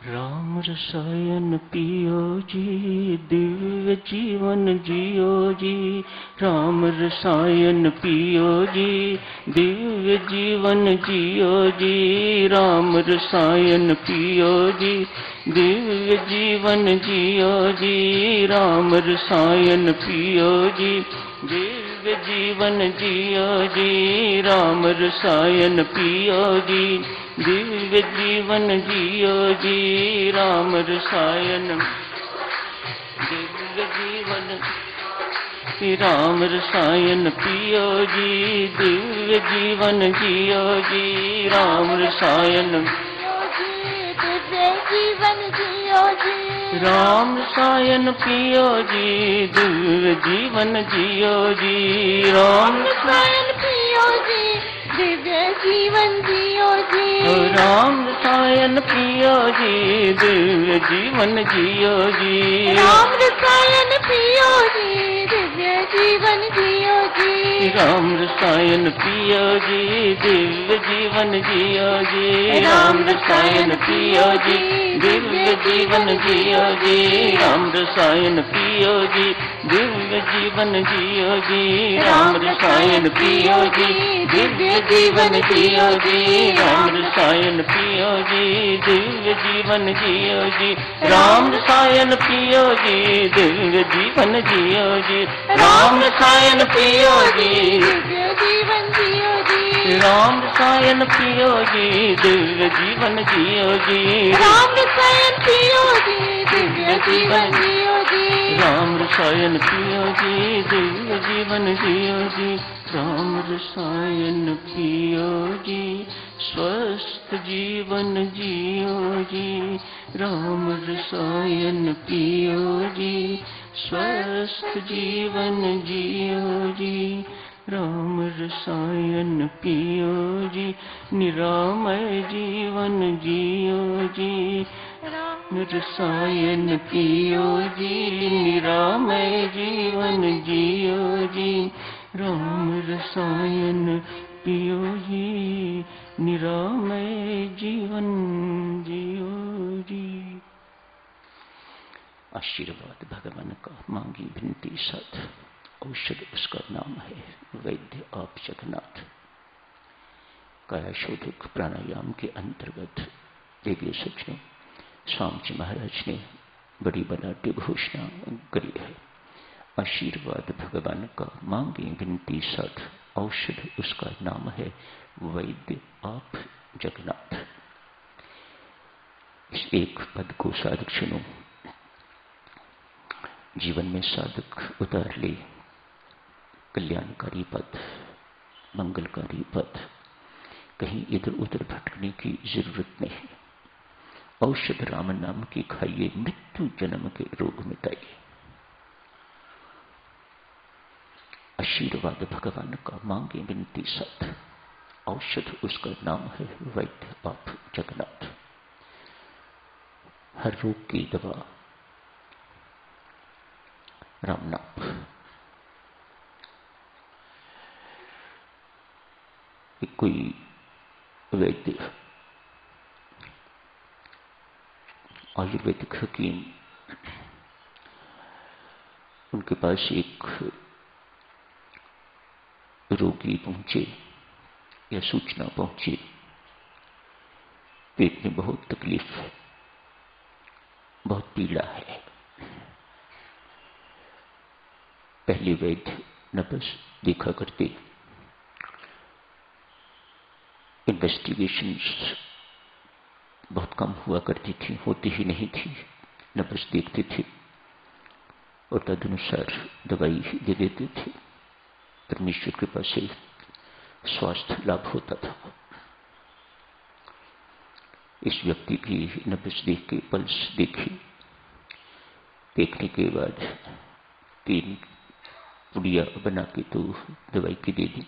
राम रसायन पियो जी, दिव्य जीवन जियो जी। राम रसायन पियो जी, दिव्य जीवन जियो जी। राम रसायन पियो जी, दिव्य जीवन जियो जी। राम रसायन पियो जी, दिव्य जीवन जियो जी। राम रसायन पियो जी, दिव्य जीवन जियो जी। राम रसायन दिव्य जीवन, राम रसायन पियो जी, दिव्य जीवन जियो जी। राम रसायन दिव्य जीवन जियो जी। राम रसायन पियो जी, दिव्य जीवन जियो जी। राम रसायन पियो जी, दिव्य जीवन जियो जी। राम रसायन पियो जी, दिव्य जीवन जियो जी। राम रसायन पियो जी, दिव्य जीवन जियो जी। राम रसायन पियो जी, दिव्य जीवन जियो जी। राम रसायन पियो जी, दिव्य जीवन जियो जी। राम रसायन पियो जी, दिव्य जीवन जियो जी। राम रसायन पियो जी, दिव्य जीवन जियो जी। राम रसायन पियो जी, दिव्य जीवन जियो जी। राम रसायन पियो जी, दिव्य जीवन जियो जी। राम रसायन पियो जी, दिव्य जीवन जियो जी। राम रसायन पियो जी, दिव्य जीवन जियो जी। राम रसायन पियो जी, दिव्य जीवन जियो जी। राम रसायन पियो जी, दिव्य जीवन जियो जी। राम रसायन पियो जी, स्वस्थ जीवन जियो जी। राम रसायन पियो जी, स्वस्थ जीवन जियो जी। राम रसायन पियो जी, निरामय जीवन जियो जी। राम रसायन पियो जी, निरामय जीवन जियो जी। राम रसायन पियो जी, निरामय जीवन जियो जी। आशीर्वाद भगवान का मांगी विनती सद, औषध उसका नाम है वैद्य आप जगन्नाथ। काया शोधक प्राणायाम के अंतर्गत देवी सज्जनों, स्वामी जी महाराज ने बड़ी बनाट्य घोषणा करी है। आशीर्वाद भगवान का मांगे विनती सद, औषध उसका नाम है वैद्य आप जगन्नाथ। इस एक पद को साधक सुनो, जीवन में साधक उतार ले कल्याणकारी पद, मंगलकारी पद। कहीं इधर उधर भटकने की जरूरत नहीं। औषध राम नाम की खाइए, मृत्यु जन्म के रोग मिटाइए। आशीर्वाद भगवान का मांगे विनती सत, औषध उसका नाम है वैद्य आप जगन्नाथ। हर रोग की दवा राम नाम। कोई वैद्य आयुर्वेदिक हकीम, उनके पास एक रोगी पहुंचे या सूचना पहुंची, पेट में बहुत तकलीफ है, बहुत पीड़ा है। पहले वैद्य नबस देखा करते, इन्वेस्टिगेशंस बहुत कम हुआ करती थी, होती ही नहीं थी। नबस देखते थे और तदनुसार दवाई दे देते थे। परमेश्वर कृपा से स्वास्थ्य लाभ होता था। इस व्यक्ति की नबस देख के पल्स देखी, देखने के बाद 3 पुड़िया बना के तो दवाई की दे दी,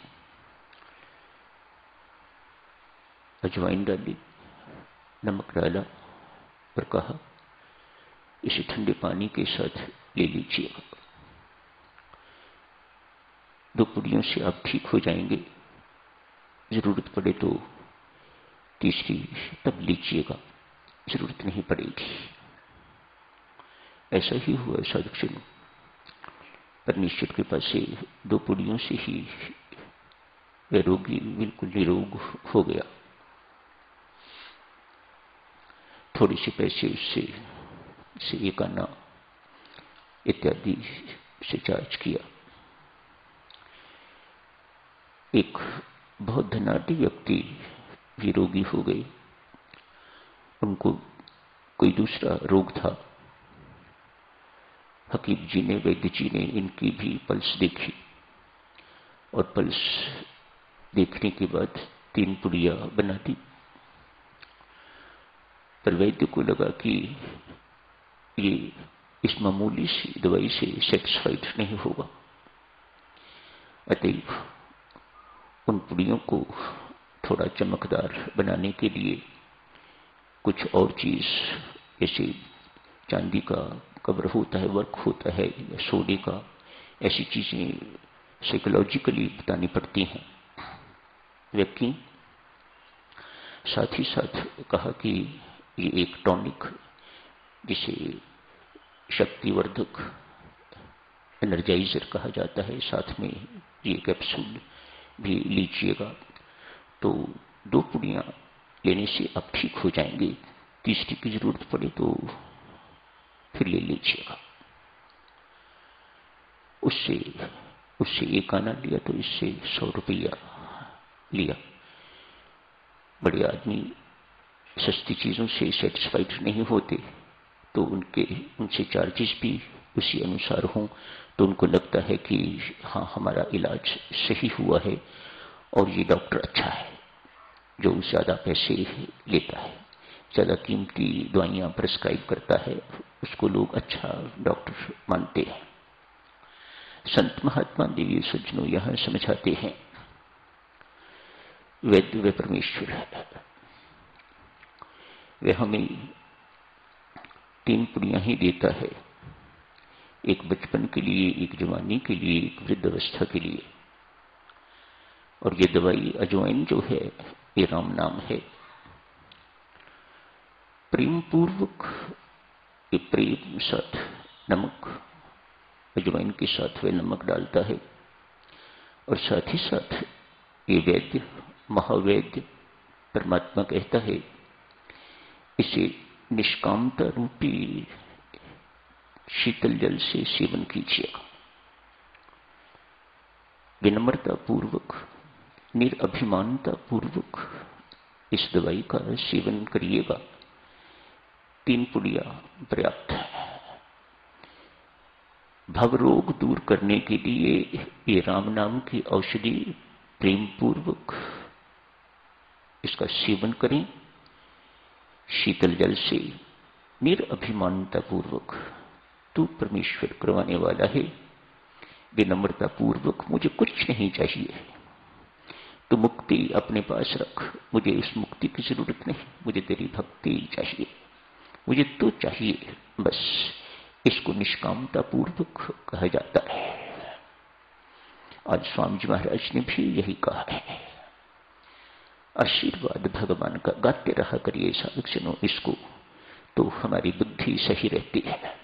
अजवाइन डाली, नमक डाला और कहा इसे ठंडे पानी के साथ ले लीजिएगा। 2 पुड़ियों से आप ठीक हो जाएंगे, जरूरत पड़े तो तीसरी तब लीजिएगा। जरूरत नहीं पड़ेगी। ऐसा ही हुआ साधुजनों। परमेश्वर के पास से 2 पुड़ियों से ही वह रोगी बिल्कुल निरोग हो गया। थोड़े से पैसे उससे एक आना इत्यादि से चार्ज किया। एक बहुत धनाढ्य व्यक्ति भी रोगी हो गए। उनको कोई दूसरा रोग था। हकीम जी ने, वैद्य जी ने इनकी भी पल्स देखी और पल्स देखने के बाद 3 पुड़िया बना दी। पर वैद्य को लगा कि ये इस मामूली सी दवाई से सेटिस्फाइड नहीं होगा। अतएव उन पुड़ियों को थोड़ा चमकदार बनाने के लिए कुछ और चीज, जैसे चांदी का कवर होता है, वर्क होता है, या सोने का, ऐसी चीजें साइकोलॉजिकली बतानी पड़ती हैं। व्यक्ति साथ ही साथ कहा कि ये एक टॉनिक, जिसे शक्तिवर्धक एनर्जाइजर कहा जाता है, साथ में ये कैप्सूल भी लीजिएगा तो 2 पुड़ियां लेने से आप ठीक हो जाएंगे। तीसरी की जरूरत पड़े तो फिर ले लीजिएगा। उससे एक आना लिया तो इससे 100 रुपया लिया। बड़े आदमी सस्ती चीजों से सेटिस्फाइड नहीं होते, तो उनसे चार्जेस भी उसी अनुसार हों, तो उनको लगता है कि हाँ, हमारा इलाज सही हुआ है और ये डॉक्टर अच्छा है। जो ज्यादा पैसे लेता है, ज्यादा कीमती दवाइयां प्रिस्क्राइब करता है, उसको लोग अच्छा डॉक्टर मानते हैं। संत महात्मा देवी सज्जनों यहां समझाते हैं, वैद्य व परमेश्वर है। वह हमें 3 पुड़ियां ही देता है, एक बचपन के लिए, एक जवानी के लिए, एक वृद्धावस्था के लिए। और ये दवाई अजवाइन जो है, ये राम नाम है। प्रेम पूर्वक ये प्रेम साथ नमक, अजवाइन के साथ वह नमक डालता है। और साथ ही साथ ये वैद्य, महावैद्य परमात्मा कहता है, इसे निष्कामता रूपी शीतल जल से सेवन कीजिएगा। विनम्रता पूर्वक, निरअभिमानता पूर्वक इस दवाई का सेवन करिएगा। 3 पुड़िया पर्याप्त है। भवरोग दूर करने के लिए ये राम नाम की औषधि प्रेम पूर्वक इसका सेवन करें, शीतल जल से, निरअभिमानता पूर्वक। तू परमेश्वर करवाने वाला है। विनम्रता पूर्वक, मुझे कुछ नहीं चाहिए, तो मुक्ति अपने पास रख, मुझे उस मुक्ति की जरूरत नहीं, मुझे तेरी भक्ति चाहिए, मुझे तो चाहिए बस। इसको निष्कामता पूर्वक कहा जाता है। आज स्वामी जी महाराज ने भी यही कहा है। आशीर्वाद भगवान का गाते रहा करिए साधुजनों इसको, तो हमारी बुद्धि सही रहती है।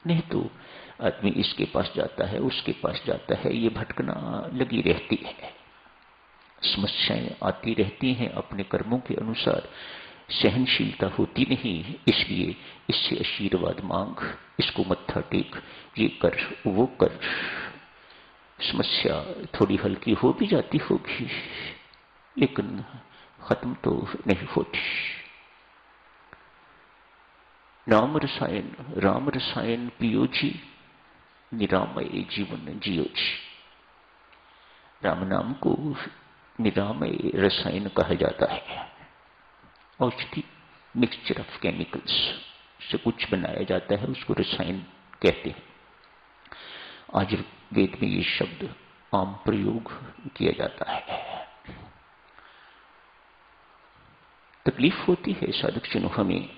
नहीं तो आदमी इसके पास जाता है, उसके पास जाता है, ये भटकना लगी रहती है। समस्याएं आती रहती हैं अपने कर्मों के अनुसार, सहनशीलता होती नहीं। इसलिए इससे आशीर्वाद मांग, इसको मत्था टेक, ये कर वो कर। समस्या थोड़ी हल्की हो भी जाती होगी, लेकिन खत्म तो नहीं होती। नाम रसायन, राम रसायन पियो जी, निरामय जीवन जियो जी। राम नाम को निरामय रसायन कहा जाता है। औषधि मिक्सचर ऑफ केमिकल्स से कुछ बनाया जाता है, उसको रसायन कहते हैं। आज वेद में ये शब्द आम प्रयोग किया जाता है। तकलीफ होती है साधुजनों हमें,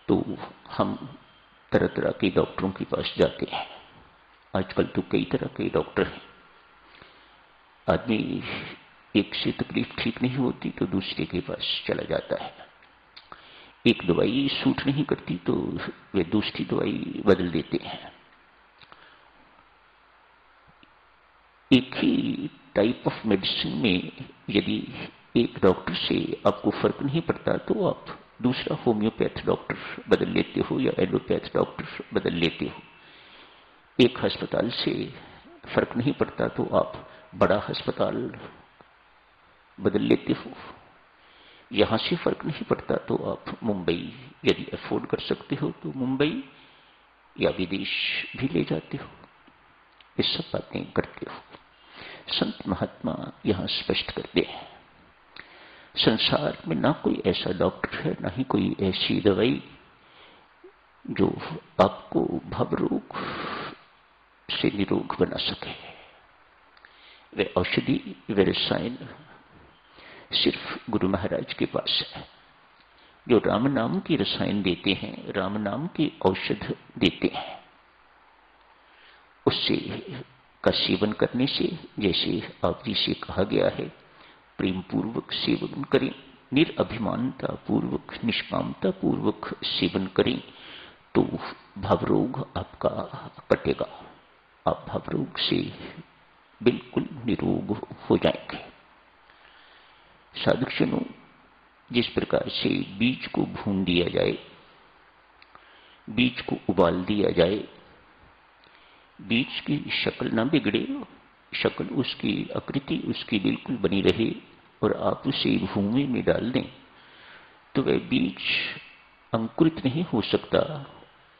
तो हम तरह तरह के डॉक्टरों के पास जाते हैं। आजकल तो कई तरह के डॉक्टर हैं। आदमी एक से तकलीफ ठीक नहीं होती तो दूसरे के पास चला जाता है। एक दवाई सूट नहीं करती तो वे दूसरी दवाई बदल देते हैं। एक ही टाइप ऑफ मेडिसिन में यदि एक डॉक्टर से आपको फर्क नहीं पड़ता तो आप दूसरा होम्योपैथ डॉक्टर बदल लेते हो या एलोपैथ डॉक्टर बदल लेते हो। एक अस्पताल से फर्क नहीं पड़ता तो आप बड़ा अस्पताल बदल लेते हो। यहां से फर्क नहीं पड़ता तो आप मुंबई यदि अफोर्ड कर सकते हो तो मुंबई या विदेश भी ले जाते हो। ये सब बातें करते हो। संत महात्मा यहां स्पष्ट करते हैं, संसार में ना कोई ऐसा डॉक्टर है, ना ही कोई ऐसी दवाई जो आपको भवरोग से निरोग बना सके। वे औषधि, वे रसायन सिर्फ गुरु महाराज के पास है, जो राम नाम की रसायन देते हैं, राम नाम की औषध देते हैं। उससे का सेवन करने से, जैसे आप जी से कहा गया है, प्रेम पूर्वक सेवन करें, निरअभिमानता पूर्वक, निष्कामता पूर्वक सेवन करें तो भवरोग आपका कटेगा। आप भवरोग से बिल्कुल निरोग हो जाएंगे। साधुजनों, जिस प्रकार से बीज को भून दिया जाए, बीज को उबाल दिया जाए, बीज की शक्ल ना बिगड़े, शक्ल उसकी, आकृति उसकी बिल्कुल बनी रहे और आप उसे भूमि में डाल दें तो वह बीज अंकुरित नहीं हो सकता,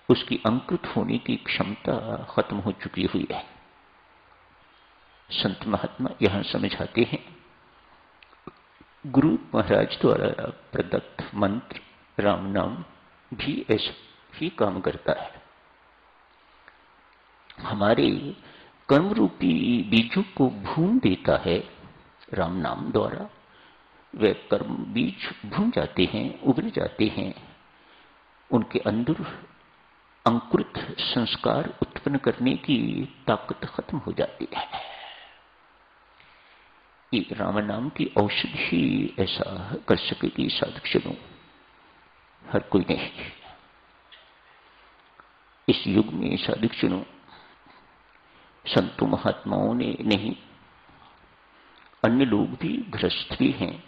उसकी अंकुरित होने की क्षमता खत्म हो चुकी हुई है। संत महात्मा यहां समझाते हैं, गुरु महाराज द्वारा प्रदत्त मंत्र राम नाम भी ऐसा ही काम करता है। हमारे कर्म रूपी बीजों को भून देता है राम नाम द्वारा। वे कर्म बीज भून जाते हैं, उबल जाते हैं, उनके अंदर अंकुरित संस्कार उत्पन्न करने की ताकत खत्म हो जाती है। ये राम नाम की औषधि ही ऐसा कर सकेगी साधुजनों, हर कोई नहीं। इस युग में साधुजनों, संतों महात्माओं ने नहीं, अन्य लोग भी, गृहस्थ भी हैं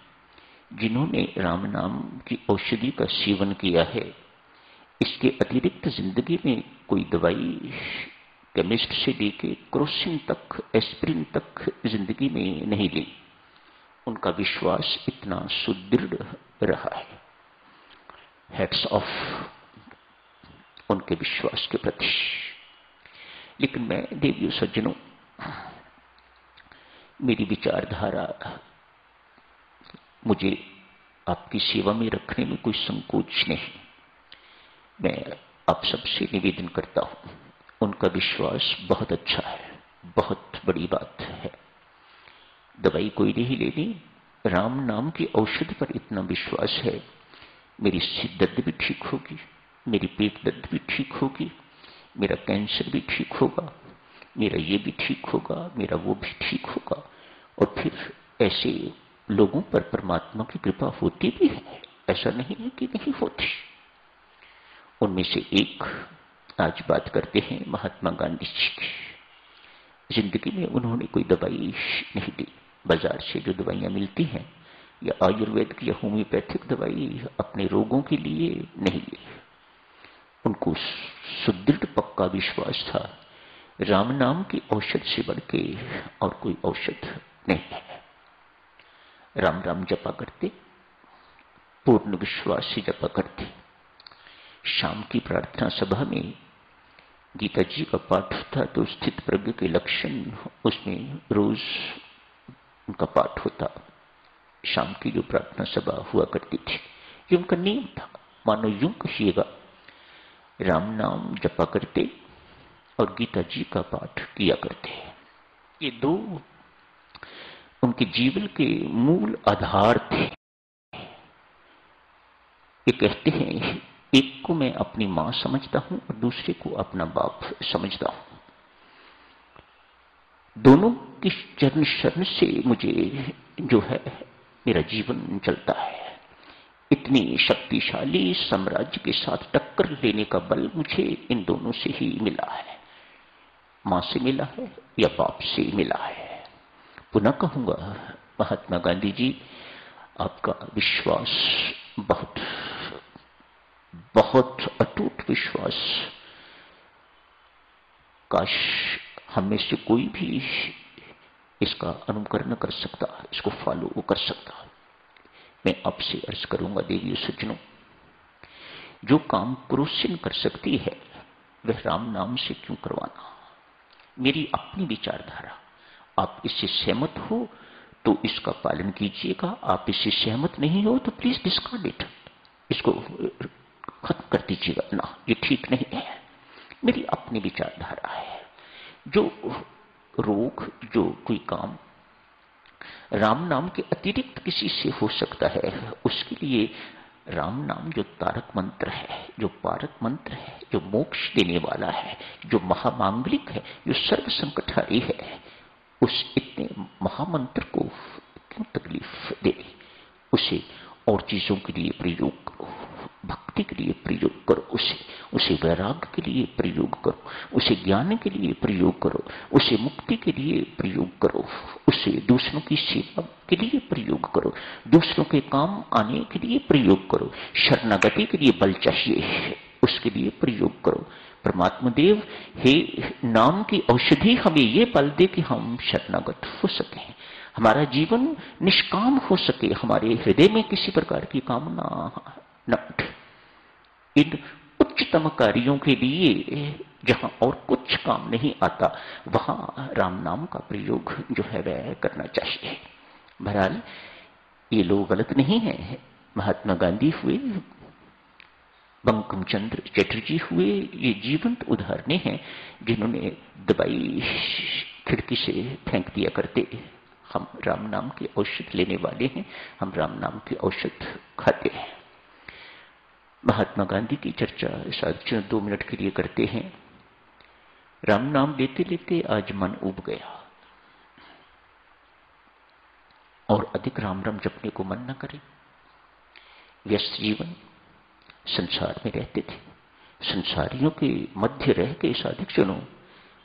जिन्होंने राम नाम की औषधि का सेवन किया है। इसके अतिरिक्त जिंदगी में कोई दवाई केमिस्ट से लेके क्रोसिन तक, एस्प्रिन तक जिंदगी में नहीं ली। उनका विश्वास इतना सुदृढ़ रहा है। हैट्स ऑफ उनके विश्वास के प्रति। लेकिन मैं देवियों सज्जनों, मेरी विचारधारा मुझे आपकी सेवा में रखने में कोई संकोच नहीं। मैं आप सबसे निवेदन करता हूं, उनका विश्वास बहुत अच्छा है, बहुत बड़ी बात है। दवाई कोई नहीं लेनी, राम नाम की औषधि पर इतना विश्वास है, मेरी सिर दर्द भी ठीक होगी, मेरी पेट दर्द भी ठीक होगी, मेरा कैंसर भी ठीक होगा, मेरा ये भी ठीक होगा, मेरा वो भी ठीक होगा। और फिर ऐसे लोगों पर परमात्मा की कृपा होती भी है, ऐसा नहीं है कि नहीं होती। उनमें से एक आज बात करते हैं महात्मा गांधी जी की। जिंदगी में उन्होंने कोई दवाई नहीं दी। बाजार से जो दवाइयां मिलती हैं या आयुर्वेद की या होम्योपैथिक दवाई अपने रोगों के लिए नहीं ली। उनको सुदृढ़ पक्का विश्वास था, राम नाम की औषध से बढ़ के और कोई औषध नहीं है। राम राम जपा करते, पूर्ण विश्वास से जपा करते। शाम की प्रार्थना सभा में गीता जी का पाठ होता तो स्थित प्रज्ञ के लक्षण उसमें रोज उनका पाठ होता। शाम की जो प्रार्थना सभा हुआ करती थी, ये उनका नियम था। मानो यूं कहिएगा, राम नाम जपा करते और गीता जी का पाठ किया करते। ये दो उनके जीवन के मूल आधार थे। ये कहते हैं, एक को मैं अपनी मां समझता हूं और दूसरे को अपना बाप समझता हूं। दोनों की चरण शरण से मुझे जो है मेरा जीवन चलता है। इतनी शक्तिशाली साम्राज्य के साथ टक्कर लेने का बल मुझे इन दोनों से ही मिला है, मां से मिला है या बाप से मिला है। पुनः कहूंगा, महात्मा गांधी जी, आपका विश्वास बहुत बहुत अटूट विश्वास, काश हम में से कोई भी इसका अनुकरण कर सकता, इसको फॉलो कर सकता। मैं आपसे अर्ज करूंगा देवियों सज्जनों, जो काम क्रोसिन कर सकती है वह राम नाम से क्यों करवाना। मेरी अपनी विचारधारा, आप इससे सहमत हो तो इसका पालन कीजिएगा, आप इससे सहमत नहीं हो तो प्लीज डिस्कार्ड इट, इसको खत्म कर दीजिएगा, ना ये ठीक नहीं है। मेरी अपनी विचारधारा है। जो रोग, जो कोई काम राम नाम के अतिरिक्त किसी से हो सकता है, उसके लिए राम नाम जो तारक मंत्र है, जो पारक मंत्र है, जो मोक्ष देने वाला है, जो महामांगलिक है, जो सर्व संकटहारी है, उस इतने महामंत्र को क्यों तकलीफ देनी। उसे और चीजों के लिए प्रयोग करो, भक्ति के लिए प्रयोग करो, उसे वैराग्य के लिए प्रयोग करो, उसे ज्ञान के लिए प्रयोग करो, उसे मुक्ति के लिए प्रयोग करो, उसे दूसरों की सेवा के लिए प्रयोग करो, दूसरों के काम आने के लिए प्रयोग करो, शरणागति के लिए बल चाहिए उसके लिए प्रयोग करो। परमात्मा देव, हे नाम की औषधि हमें ये बल दे कि हम शरणागत हो सके, हमारा जीवन निष्काम हो सके, हमारे हृदय में किसी प्रकार की कामना न उठे। इन उच्चतम कार्यों के लिए जहां और कुछ काम नहीं आता, वहां राम नाम का प्रयोग जो है वह करना चाहिए। बहरहाल ये लोग गलत नहीं है। महात्मा गांधी हुए, बंकिम चंद्र चटर्जी हुए, ये जीवंत उदाहरणें हैं जिन्होंने दवाई खिड़की से फेंक दिया करते। हम राम नाम के औषध लेने वाले हैं, हम राम नाम के औषध खाते हैं। महात्मा गांधी की चर्चा साथियों 2 मिनट के लिए करते हैं। राम नाम लेते लेते आज मन उब गया और अधिक राम राम जपने को मन न करे। व्यस्त जीवन, संसार में रहते थे, संसारियों के मध्य रह के साधकजनों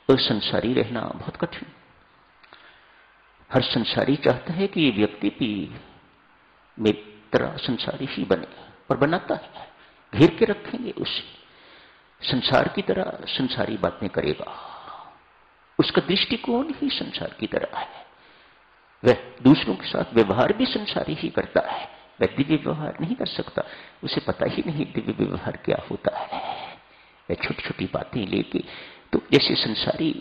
असंसारी रहना बहुत कठिन। हर संसारी चाहता है कि ये व्यक्ति भी मेरी तरह संसारी ही बने, और बनाता है, घेर के रखेंगे उसे, संसार की तरह संसारी बातें करेगा, उसका दृष्टिकोण ही संसार की तरह है, वह दूसरों के साथ व्यवहार भी संसारी ही करता है, वह दिव्य व्यवहार नहीं कर सकता, उसे पता ही नहीं दिव्य व्यवहार क्या होता है। वह छोटी छोटी बातें लेके तो जैसे संसारी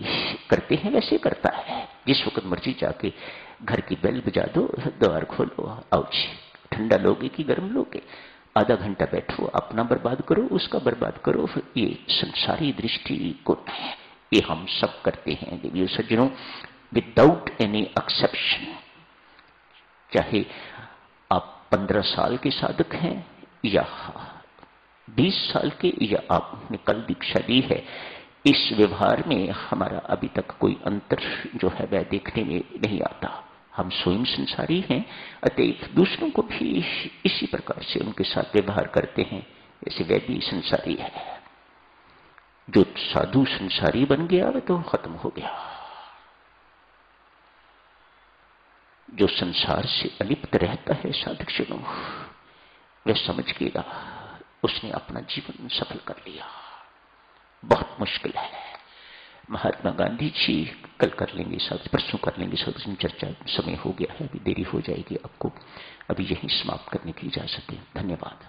करते हैं वैसे करता है। जिस वक्त मर्जी जाके घर की बेल बजा दो, द्वार खोलो, आओ जी, ठंडा लोगे कि गर्म लोगे, आधा घंटा बैठो, अपना बर्बाद करो, उसका बर्बाद करो, ये संसारी दृष्टिकोण है। ये हम सब करते हैं देवियों सज्जनों, विदाउट एनी एक्सेप्शन। चाहे आप 15 साल के साधक हैं या 20 साल के, या आपने कल दीक्षा ली है, इस व्यवहार में हमारा अभी तक कोई अंतर जो है वह देखने में नहीं आता। हम स्वयं संसारी हैं, अतएव दूसरों को भी इसी प्रकार से उनके साथ व्यवहार करते हैं जैसे वह भी संसारी है। जो साधु संसारी बन गया वह तो खत्म हो गया। जो संसार से अलिप्त रहता है साधकजनों, वह समझ गया उसने अपना जीवन सफल कर लिया। बहुत मुश्किल है। महात्मा गांधी जी कल कर लेंगे, साथ परसों कर लेंगे, साथ चर्चा, समय हो गया है, अभी देरी हो जाएगी आपको, अभी यहीं समाप्त करने की इजाजत है। धन्यवाद।